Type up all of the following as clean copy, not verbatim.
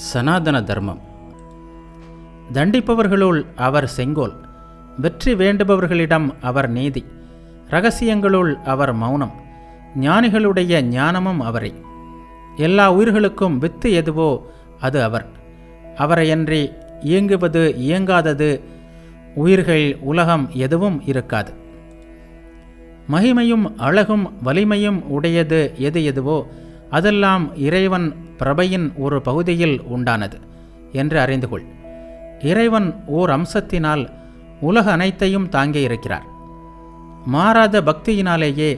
சனாதன தர்மம். தண்டிப்பவர்களுள் அவர் செங்கோல், வெற்றி வேண்டுபவர்களிடம் அவர் நீதி, இரகசியங்களுள் அவர் மௌனம், ஞானிகளுடைய ஞானமும் அவரே. எல்லா உயிர்களுக்கும் வித்து எதுவோ அது அவர். அவரையன்றி இயங்குவது இயங்காதது உயிர்கள் உலகம் எதுவும் இருக்காது. மகிமையும் அழகும் வலிமையும் உடையது எது எதுவோ அதெல்லாம் இறைவன் பிரபையின் ஒரு பகுதியில் உண்டானது என்று அறிந்து கொள். இறைவன் ஓர் அம்சத்தினால் உலக அனைத்தையும் தாங்கி இருக்கிறார். மாறாத பக்தியினாலேயே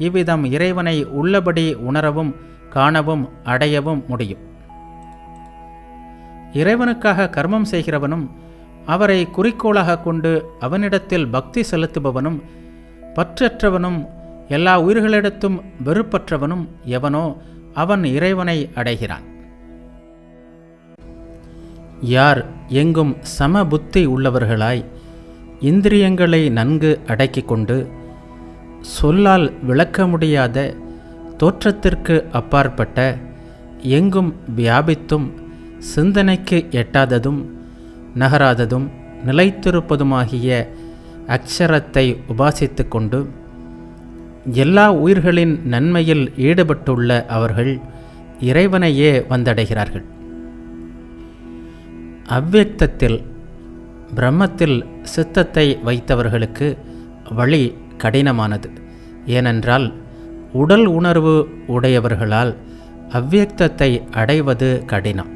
இவ்விதம் இறைவனை உள்ளபடி உணரவும் காணவும் அடையவும் முடியும். இறைவனுக்காக கர்மம் செய்கிறவனும் அவரை குறிக்கோளாக கொண்டு அவனிடத்தில் பக்தி செலுத்துபவனும் பற்றற்றவனும் எல்லா உயிர்களிடத்தும் வெறுப்பற்றவனும் எவனோ அவன் இறைவனை அடைகிறான். யார் எங்கும் சம புத்தி உள்ளவர்களாய் இந்திரியங்களை நன்கு அடக்கிக் கொண்டு சொல்லால் விளக்க முடியாத தோற்றத்திற்கு அப்பாற்பட்ட எங்கும் வியாபித்தும் சிந்தனைக்கு எட்டாததும் நகராததும் நிலைத்திருப்பதுமாகிய அக்ஷரத்தை உபாசித்து கொண்டு எல்லா உயிர்களின் நன்மையில் ஈடுபட்டுள்ள அவர்கள் இறைவனையே வந்தடைகிறார்கள். அவ்வியக்தத்தில் பிரம்மத்தில் சித்தத்தை வைத்தவர்களுக்கு வழி கடினமானது. ஏனென்றால் உடல் உணர்வு உடையவர்களால் அவ்வியக்தத்தை அடைவது கடினம்.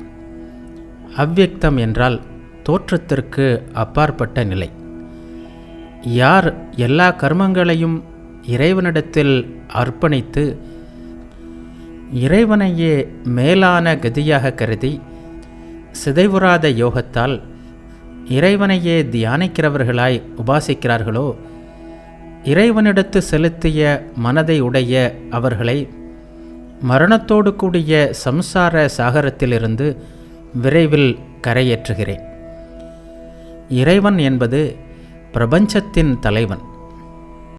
அவ்வியக்தம் என்றால் தோற்றத்திற்கு அப்பாற்பட்ட நிலை. யார் எல்லா கர்மங்களையும் இறைவனிடத்தில் அர்ப்பணித்து இறைவனையே மேலான கதியாக கருதி சிதைவுறாத யோகத்தால் இறைவனையே தியானிக்கிறவர்களாய் உபாசிக்கிறார்களோ, இறைவனிடத்து செலுத்திய மனதை உடைய அவர்களை மரணத்தோடு கூடிய சம்சார சாகரத்திலிருந்து விரைவில் கரையேற்றுகிறேன். இறைவன் என்பது பிரபஞ்சத்தின் தலைவன்.